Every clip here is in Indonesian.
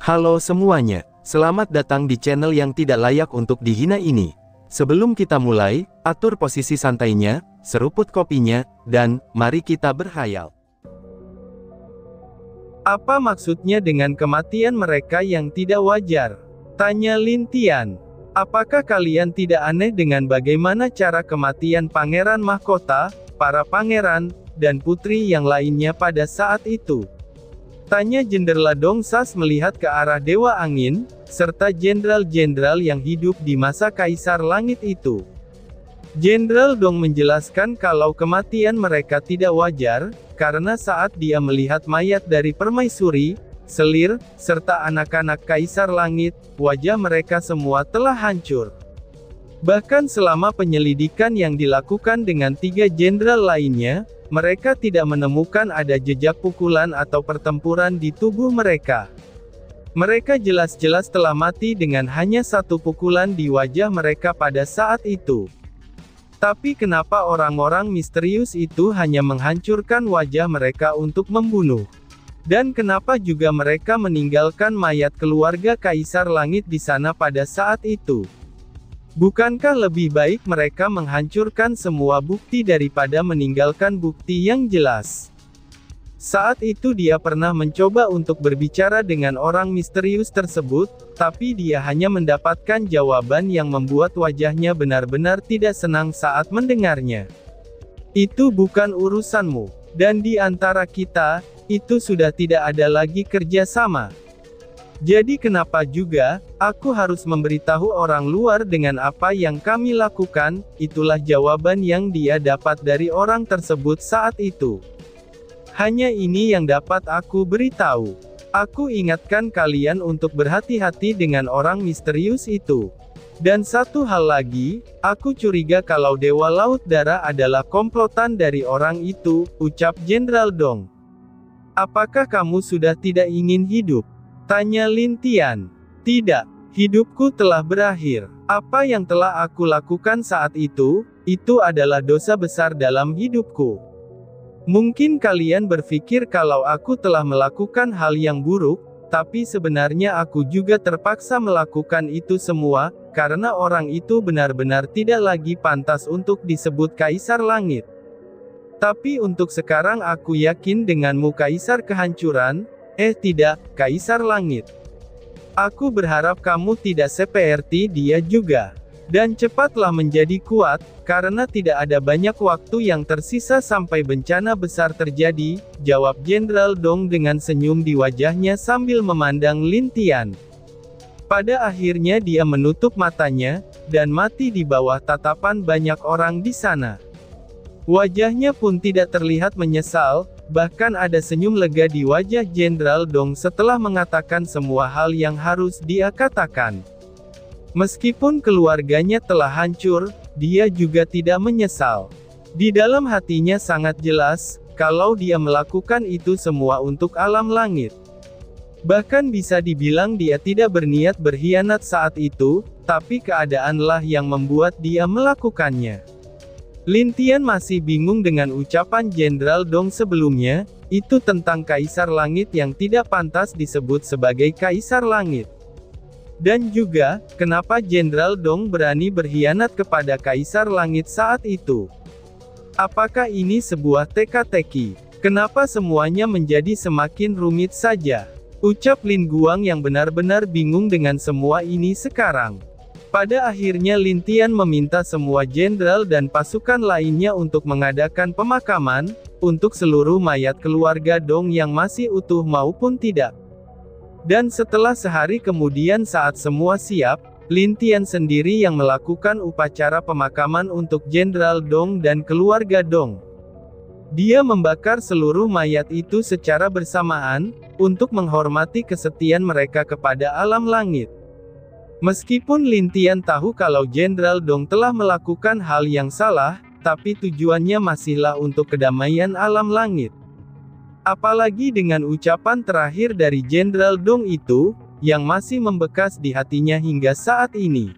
Halo semuanya, selamat datang di channel yang tidak layak untuk dihina ini. Sebelum kita mulai, atur posisi santainya, seruput kopinya, dan mari kita berkhayal. Apa maksudnya dengan kematian mereka yang tidak wajar? Tanya Lin Tian. Apakah kalian tidak aneh dengan bagaimana cara kematian Pangeran Mahkota, para pangeran, dan putri yang lainnya pada saat itu? Tanya Jenderal Dongsas melihat ke arah Dewa Angin, serta jenderal-jenderal yang hidup di masa Kaisar Langit itu. Jenderal Dong menjelaskan kalau kematian mereka tidak wajar, karena saat dia melihat mayat dari permaisuri, selir, serta anak-anak Kaisar Langit, wajah mereka semua telah hancur. Bahkan selama penyelidikan yang dilakukan dengan 3 jenderal lainnya, mereka tidak menemukan ada jejak pukulan atau pertempuran di tubuh mereka. Mereka jelas-jelas telah mati dengan hanya 1 pukulan di wajah mereka pada saat itu. Tapi kenapa orang-orang misterius itu hanya menghancurkan wajah mereka untuk membunuh? Dan kenapa juga mereka meninggalkan mayat keluarga Kaisar Langit di sana pada saat itu? Bukankah lebih baik mereka menghancurkan semua bukti daripada meninggalkan bukti yang jelas? Saat itu dia pernah mencoba untuk berbicara dengan orang misterius tersebut, tapi dia hanya mendapatkan jawaban yang membuat wajahnya benar-benar tidak senang saat mendengarnya. Itu bukan urusanmu. Dan di antara kita, itu sudah tidak ada lagi kerja sama. Jadi kenapa juga, aku harus memberitahu orang luar dengan apa yang kami lakukan? Itulah jawaban yang dia dapat dari orang tersebut saat itu. Hanya ini yang dapat aku beritahu. Aku ingatkan kalian untuk berhati-hati dengan orang misterius itu. Dan satu hal lagi, aku curiga kalau Dewa Laut Darah adalah komplotan dari orang itu, ucap Jenderal Dong. Apakah kamu sudah tidak ingin hidup? Tanya Lin Tian. Tidak, hidupku telah berakhir. Apa yang telah aku lakukan saat itu adalah dosa besar dalam hidupku. Mungkin kalian berpikir kalau aku telah melakukan hal yang buruk, tapi sebenarnya aku juga terpaksa melakukan itu semua, karena orang itu benar-benar tidak lagi pantas untuk disebut Kaisar Langit. Tapi untuk sekarang aku yakin denganmu Kaisar Kehancuran, tidak, Kaisar Langit. Aku berharap kamu tidak seperti dia juga. Dan cepatlah menjadi kuat, karena tidak ada banyak waktu yang tersisa sampai bencana besar terjadi, jawab Jenderal Dong dengan senyum di wajahnya sambil memandang Lin Tian. Pada akhirnya dia menutup matanya, dan mati di bawah tatapan banyak orang di sana. Wajahnya pun tidak terlihat menyesal, bahkan ada senyum lega di wajah Jenderal Dong setelah mengatakan semua hal yang harus dia katakan. Meskipun keluarganya telah hancur, dia juga tidak menyesal. Di dalam hatinya sangat jelas, kalau dia melakukan itu semua untuk alam langit. Bahkan bisa dibilang dia tidak berniat berkhianat saat itu, tapi keadaanlah yang membuat dia melakukannya. Lin Tian masih bingung dengan ucapan Jenderal Dong sebelumnya, itu tentang Kaisar Langit yang tidak pantas disebut sebagai Kaisar Langit. Dan juga, kenapa Jenderal Dong berani berkhianat kepada Kaisar Langit saat itu? Apakah ini sebuah teka-teki? Kenapa semuanya menjadi semakin rumit saja? Ucap Lin Guang yang benar-benar bingung dengan semua ini sekarang. Pada akhirnya Lin Tian meminta semua jenderal dan pasukan lainnya untuk mengadakan pemakaman, untuk seluruh mayat keluarga Dong yang masih utuh maupun tidak. Dan setelah sehari kemudian saat semua siap, Lin Tian sendiri yang melakukan upacara pemakaman untuk Jenderal Dong dan keluarga Dong. Dia membakar seluruh mayat itu secara bersamaan, untuk menghormati kesetiaan mereka kepada alam langit. Meskipun Lin Tian tahu kalau Jenderal Dong telah melakukan hal yang salah, tapi tujuannya masihlah untuk kedamaian alam langit. Apalagi dengan ucapan terakhir dari Jenderal Dong itu, yang masih membekas di hatinya hingga saat ini.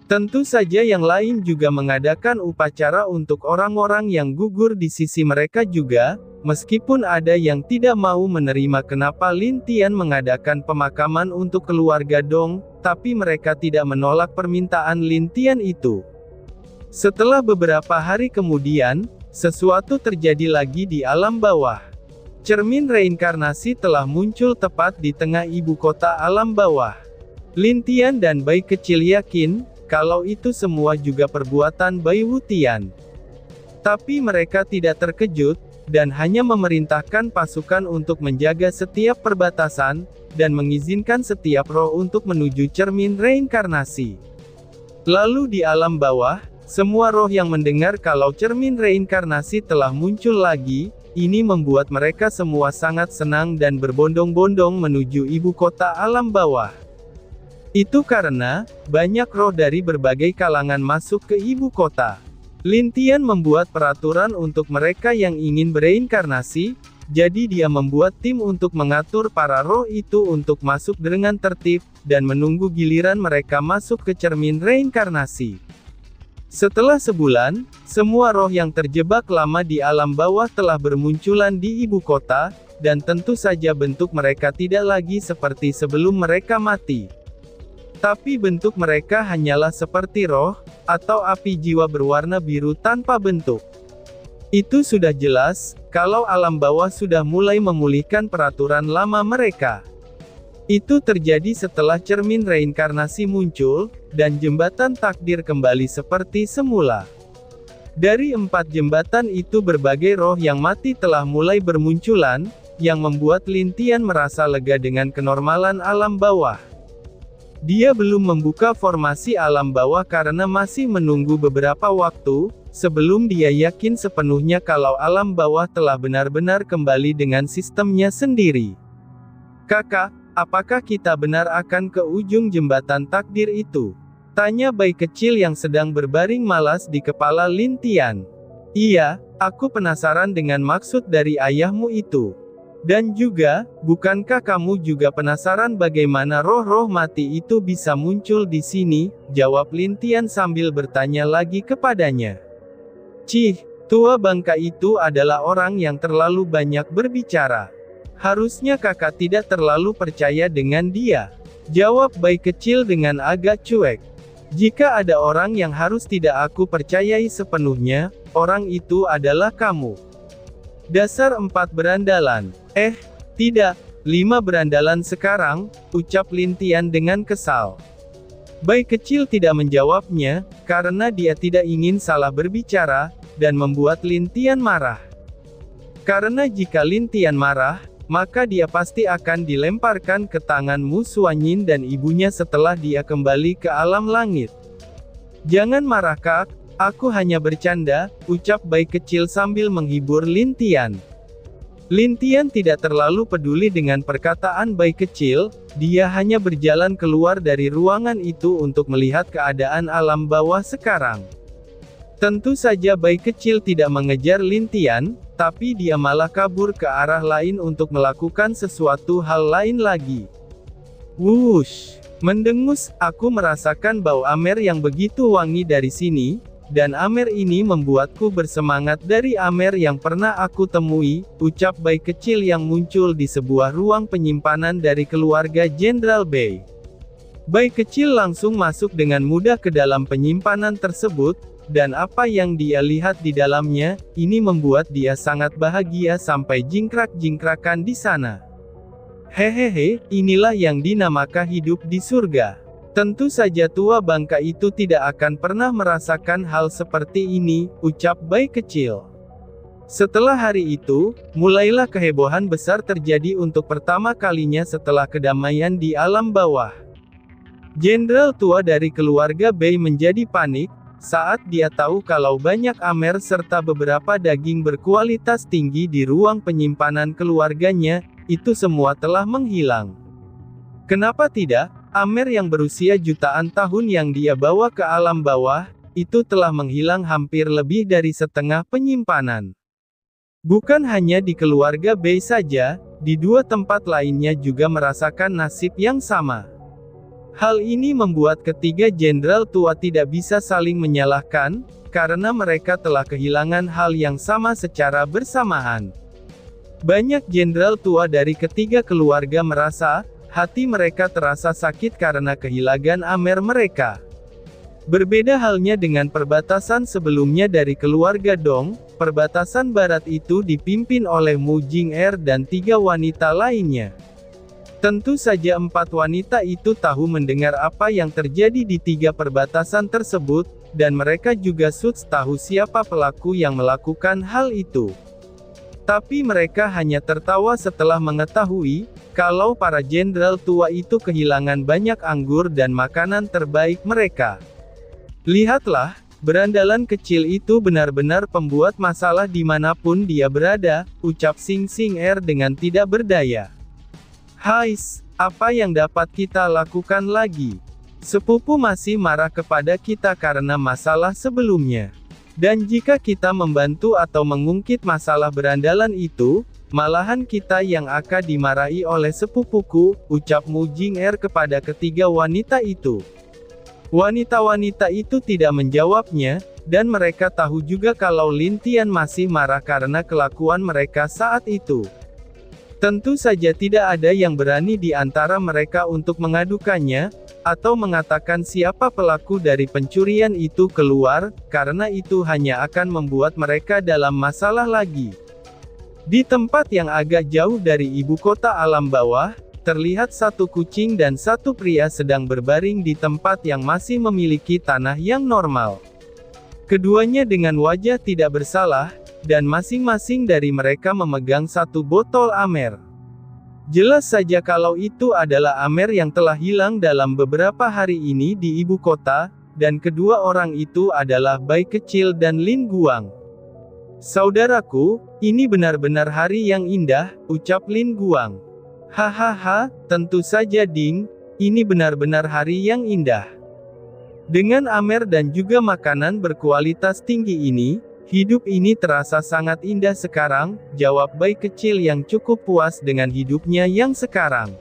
Tentu saja yang lain juga mengadakan upacara untuk orang-orang yang gugur di sisi mereka juga, meskipun ada yang tidak mau menerima kenapa Lin Tian mengadakan pemakaman untuk keluarga Dong, tapi mereka tidak menolak permintaan Lin Tian itu. Setelah beberapa hari kemudian, sesuatu terjadi lagi di alam bawah. Cermin reinkarnasi telah muncul tepat di tengah ibu kota alam bawah. Lin Tian dan bayi kecil yakin, kalau itu semua juga perbuatan Bai Wutian. Tapi mereka tidak terkejut, dan hanya memerintahkan pasukan untuk menjaga setiap perbatasan, dan mengizinkan setiap roh untuk menuju cermin reinkarnasi. Lalu di alam bawah, semua roh yang mendengar kalau cermin reinkarnasi telah muncul lagi, ini membuat mereka semua sangat senang dan berbondong-bondong menuju ibu kota alam bawah. Itu karena, banyak roh dari berbagai kalangan masuk ke ibu kota. Lin Tian membuat peraturan untuk mereka yang ingin bereinkarnasi, jadi dia membuat tim untuk mengatur para roh itu untuk masuk dengan tertib, dan menunggu giliran mereka masuk ke cermin reinkarnasi. Setelah sebulan, semua roh yang terjebak lama di alam bawah telah bermunculan di ibu kota, dan tentu saja bentuk mereka tidak lagi seperti sebelum mereka mati. Tapi bentuk mereka hanyalah seperti roh, atau api jiwa berwarna biru tanpa bentuk. Itu sudah jelas, kalau alam bawah sudah mulai memulihkan peraturan lama mereka. Itu terjadi setelah cermin reinkarnasi muncul, dan jembatan takdir kembali seperti semula. Dari 4 jembatan itu berbagai roh yang mati telah mulai bermunculan, yang membuat Lin Tian merasa lega dengan kenormalan alam bawah. Dia belum membuka formasi alam bawah karena masih menunggu beberapa waktu, sebelum dia yakin sepenuhnya kalau alam bawah telah benar-benar kembali dengan sistemnya sendiri. Kakak, apakah kita benar akan ke ujung jembatan takdir itu? Tanya bayi kecil yang sedang berbaring malas di kepala Lin Tian. Iya, aku penasaran dengan maksud dari ayahmu itu. Dan juga, bukankah kamu juga penasaran bagaimana roh-roh mati itu bisa muncul di sini? Jawab Lin Tian sambil bertanya lagi kepadanya. Cih, tua bangka itu adalah orang yang terlalu banyak berbicara. Harusnya kakak tidak terlalu percaya dengan dia. Jawab bayi kecil dengan agak cuek. Jika ada orang yang harus tidak aku percayai sepenuhnya, orang itu adalah kamu. Dasar 4 berandalan. Tidak, 5 berandalan sekarang, ucap Lin Tian dengan kesal. Bayi kecil tidak menjawabnya, karena dia tidak ingin salah berbicara, dan membuat Lin Tian marah. Karena jika Lin Tian marah, maka dia pasti akan dilemparkan ke tangan Mu Suanyin dan ibunya setelah dia kembali ke alam langit. Jangan marah kak, aku hanya bercanda, ucap bayi kecil sambil menghibur Lin Tian. Lin Tian tidak terlalu peduli dengan perkataan bayi kecil, dia hanya berjalan keluar dari ruangan itu untuk melihat keadaan alam bawah sekarang. Tentu saja bayi kecil tidak mengejar Lin Tian, tapi dia malah kabur ke arah lain untuk melakukan sesuatu hal lain lagi. Wush! Mendengus, aku merasakan bau amer yang begitu wangi dari sini, dan amer ini membuatku bersemangat dari amer yang pernah aku temui, ucap bayi kecil yang muncul di sebuah ruang penyimpanan dari keluarga Jenderal Bei. Bayi kecil langsung masuk dengan mudah ke dalam penyimpanan tersebut, dan apa yang dia lihat di dalamnya, ini membuat dia sangat bahagia sampai jingkrak-jingkrakan di sana. Hehehe, inilah yang dinamakan hidup di surga. Tentu saja tua bangka itu tidak akan pernah merasakan hal seperti ini, ucap bayi kecil. Setelah hari itu, mulailah kehebohan besar terjadi untuk pertama kalinya setelah kedamaian di alam bawah. Jenderal tua dari keluarga Bei menjadi panik, saat dia tahu kalau banyak amer serta beberapa daging berkualitas tinggi di ruang penyimpanan keluarganya, itu semua telah menghilang. Kenapa tidak? Amer yang berusia jutaan tahun yang dia bawa ke alam bawah, itu telah menghilang hampir lebih dari setengah penyimpanan. Bukan hanya di keluarga Bei saja, di 2 tempat lainnya juga merasakan nasib yang sama. Hal ini membuat ketiga jenderal tua tidak bisa saling menyalahkan, karena mereka telah kehilangan hal yang sama secara bersamaan. Banyak jenderal tua dari ketiga keluarga merasa, hati mereka terasa sakit karena kehilangan Amer mereka. Berbeda halnya dengan perbatasan sebelumnya dari keluarga Dong, perbatasan barat itu dipimpin oleh Mu Jing-er dan 3 wanita lainnya. Tentu saja 4 wanita itu tahu mendengar apa yang terjadi di 3 perbatasan tersebut, dan mereka juga sudah tahu siapa pelaku yang melakukan hal itu. Tapi mereka hanya tertawa setelah mengetahui, kalau para jenderal tua itu kehilangan banyak anggur dan makanan terbaik mereka. Lihatlah, berandalan kecil itu benar-benar pembuat masalah dimanapun dia berada, ucap Xing Xing-er dengan tidak berdaya. Hais, apa yang dapat kita lakukan lagi? Sepupu masih marah kepada kita karena masalah sebelumnya. Dan jika kita membantu atau mengungkit masalah berandalan itu, malahan kita yang akan dimarahi oleh sepupuku, ucap Mu Jing-er kepada ketiga wanita itu. Wanita-wanita itu tidak menjawabnya, dan mereka tahu juga kalau Lin Tian masih marah karena kelakuan mereka saat itu. Tentu saja tidak ada yang berani di antara mereka untuk mengadukannya, atau mengatakan siapa pelaku dari pencurian itu keluar, karena itu hanya akan membuat mereka dalam masalah lagi. Di tempat yang agak jauh dari ibu kota alam bawah, terlihat 1 kucing dan 1 pria sedang berbaring di tempat yang masih memiliki tanah yang normal. Keduanya dengan wajah tidak bersalah, dan masing-masing dari mereka memegang 1 botol Amer. Jelas saja kalau itu adalah Amer yang telah hilang dalam beberapa hari ini di ibu kota, dan kedua orang itu adalah Bai Kecil dan Lin Guang. Saudaraku, ini benar-benar hari yang indah, ucap Lin Guang. Hahaha, tentu saja Ding, ini benar-benar hari yang indah. Dengan Amer dan juga makanan berkualitas tinggi ini, hidup ini terasa sangat indah sekarang, jawab Bai Kecil yang cukup puas dengan hidupnya yang sekarang.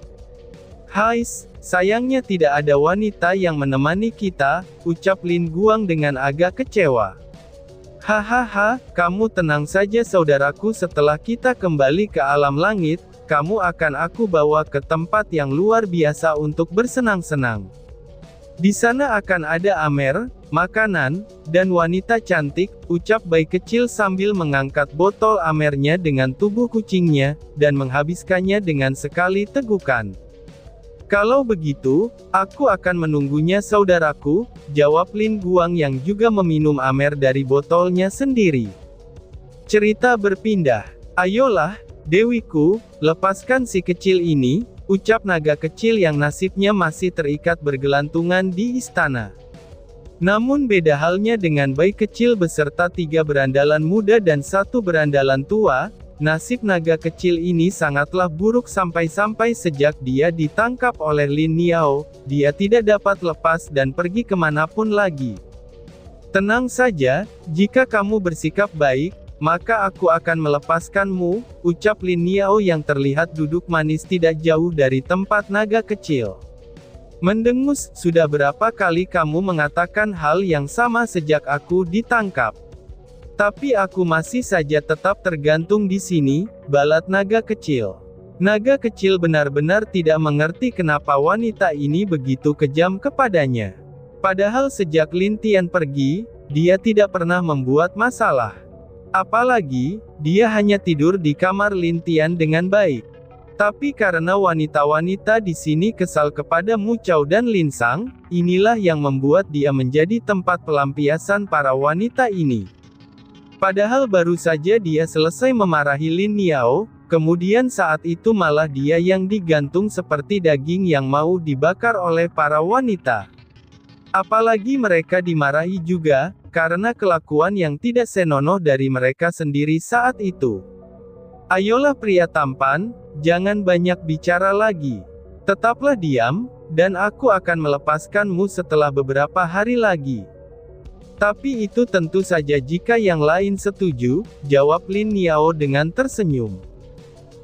Hais, sayangnya tidak ada wanita yang menemani kita, ucap Lin Guang dengan agak kecewa. Hahaha, kamu tenang saja saudaraku, setelah kita kembali ke alam langit, kamu akan aku bawa ke tempat yang luar biasa untuk bersenang-senang. Di sana akan ada Amer, makanan, dan wanita cantik, ucap Bai Kecil sambil mengangkat botol Amernya dengan tubuh kucingnya, dan menghabiskannya dengan sekali tegukan. Kalau begitu, aku akan menunggunya saudaraku, jawab Lin Guang yang juga meminum Amer dari botolnya sendiri. Cerita berpindah. Ayolah, Dewiku, lepaskan si kecil ini, ucap naga kecil yang nasibnya masih terikat bergelantungan di istana. Namun beda halnya dengan Bai Kecil beserta 3 berandalan muda dan 1 berandalan tua, nasib naga kecil ini sangatlah buruk sampai-sampai sejak dia ditangkap oleh Lin Niao, dia tidak dapat lepas dan pergi kemanapun lagi. Tenang saja, jika kamu bersikap baik, maka aku akan melepaskanmu, ucap Lin Niao yang terlihat duduk manis tidak jauh dari tempat naga kecil. Mendengus, sudah berapa kali kamu mengatakan hal yang sama sejak aku ditangkap? Tapi aku masih saja tetap tergantung di sini, balat naga kecil. Naga kecil benar-benar tidak mengerti kenapa wanita ini begitu kejam kepadanya. Padahal sejak Lin Tian pergi, dia tidak pernah membuat masalah. Apalagi, dia hanya tidur di kamar Lin Tian dengan baik. Tapi karena wanita-wanita di sini kesal kepada Mu Chao dan Lin Sang, inilah yang membuat dia menjadi tempat pelampiasan para wanita ini. Padahal baru saja dia selesai memarahi Lin Niao, kemudian saat itu malah dia yang digantung seperti daging yang mau dibakar oleh para wanita. Apalagi mereka dimarahi juga, karena kelakuan yang tidak senonoh dari mereka sendiri saat itu. Ayolah pria tampan, jangan banyak bicara lagi. Tetaplah diam, dan aku akan melepaskanmu setelah beberapa hari lagi. Tapi itu tentu saja jika yang lain setuju, jawab Lin Niao dengan tersenyum.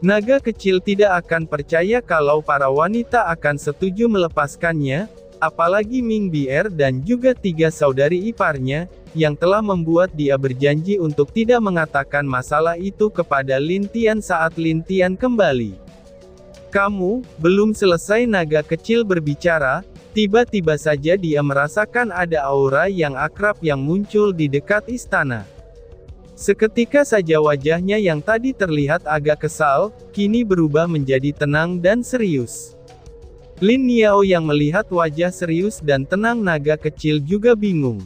Naga kecil tidak akan percaya kalau para wanita akan setuju melepaskannya, apalagi Ming Bier dan juga 3 saudari iparnya, yang telah membuat dia berjanji untuk tidak mengatakan masalah itu kepada Lin Tian saat Lin Tian kembali. Kamu, belum selesai naga kecil berbicara, tiba-tiba saja dia merasakan ada aura yang akrab yang muncul di dekat istana. Seketika saja wajahnya yang tadi terlihat agak kesal, kini berubah menjadi tenang dan serius. Lin Niao yang melihat wajah serius dan tenang naga kecil juga bingung.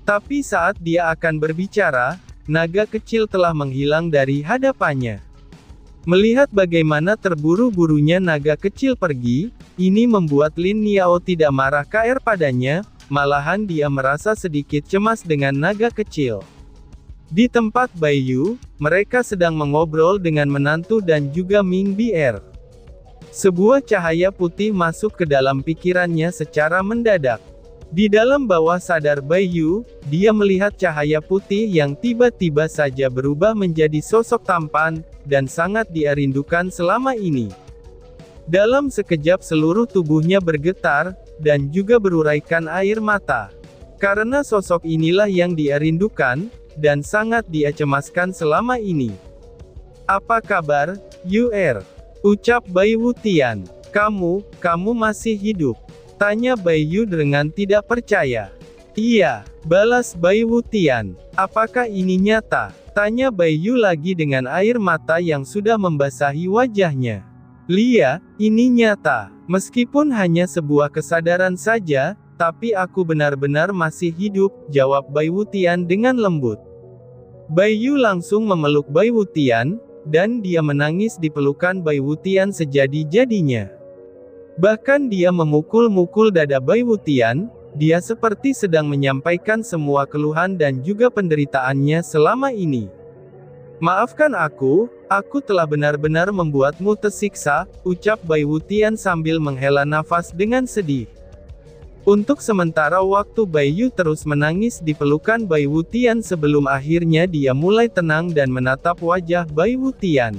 Tapi saat dia akan berbicara, naga kecil telah menghilang dari hadapannya. Melihat bagaimana terburu-burunya naga kecil pergi, ini membuat Lin Niao tidak marah KR padanya, malahan dia merasa sedikit cemas dengan naga kecil. Di tempat Baiyu, mereka sedang mengobrol dengan menantu dan juga Ming Bier. Sebuah cahaya putih masuk ke dalam pikirannya secara mendadak. Di dalam bawah sadar Baiyu, dia melihat cahaya putih yang tiba-tiba saja berubah menjadi sosok tampan, dan sangat dia rindukan selama ini. Dalam sekejap seluruh tubuhnya bergetar, dan juga beruraikan air mata. Karena sosok inilah yang dia rindukan, dan sangat dia cemaskan selama ini. Apa kabar, Yuer? Ucap Bai Wutian. Kamu masih hidup? Tanya Baiyu dengan tidak percaya. Iya, balas Bai Wutian. Apakah ini nyata? Tanya Baiyu lagi dengan air mata yang sudah membasahi wajahnya. Lia, ini nyata. Meskipun hanya sebuah kesadaran saja, tapi aku benar-benar masih hidup, jawab Bai Wutian dengan lembut. Baiyu langsung memeluk Bai Wutian, dan dia menangis di pelukan Bai Wutian sejadi-jadinya. Bahkan dia memukul-mukul dada Bai Wutian, dia seperti sedang menyampaikan semua keluhan dan juga penderitaannya selama ini. Maafkan aku telah benar-benar membuatmu tersiksa, ucap Bai Wutian sambil menghela nafas dengan sedih. Untuk sementara waktu Baiyu terus menangis di pelukan Bai Wutian sebelum akhirnya dia mulai tenang dan menatap wajah Bai Wutian.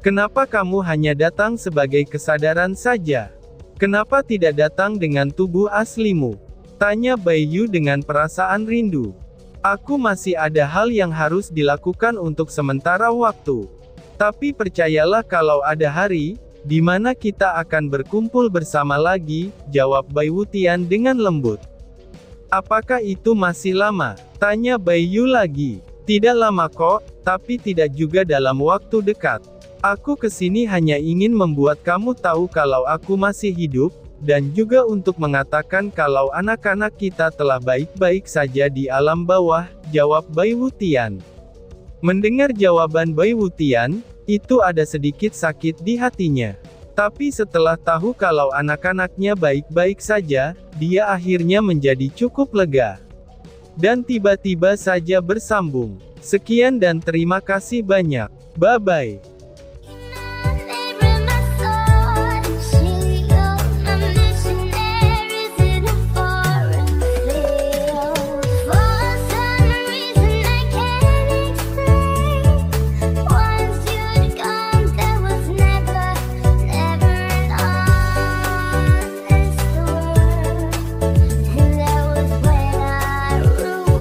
Kenapa kamu hanya datang sebagai kesadaran saja? Kenapa tidak datang dengan tubuh aslimu? Tanya Baiyu dengan perasaan rindu. Aku masih ada hal yang harus dilakukan untuk sementara waktu. Tapi percayalah kalau ada hari, di mana kita akan berkumpul bersama lagi, jawab Bai Wutian dengan lembut. Apakah itu masih lama? Tanya Baiyu lagi. Tidak lama kok, tapi tidak juga dalam waktu dekat. Aku kesini hanya ingin membuat kamu tahu kalau aku masih hidup, dan juga untuk mengatakan kalau anak-anak kita telah baik-baik saja di alam bawah, jawab Bai Wutian. Mendengar jawaban Bai Wutian, itu ada sedikit sakit di hatinya. Tapi setelah tahu kalau anak-anaknya baik-baik saja, dia akhirnya menjadi cukup lega. Dan tiba-tiba saja bersambung. Sekian dan terima kasih banyak. Bye-bye.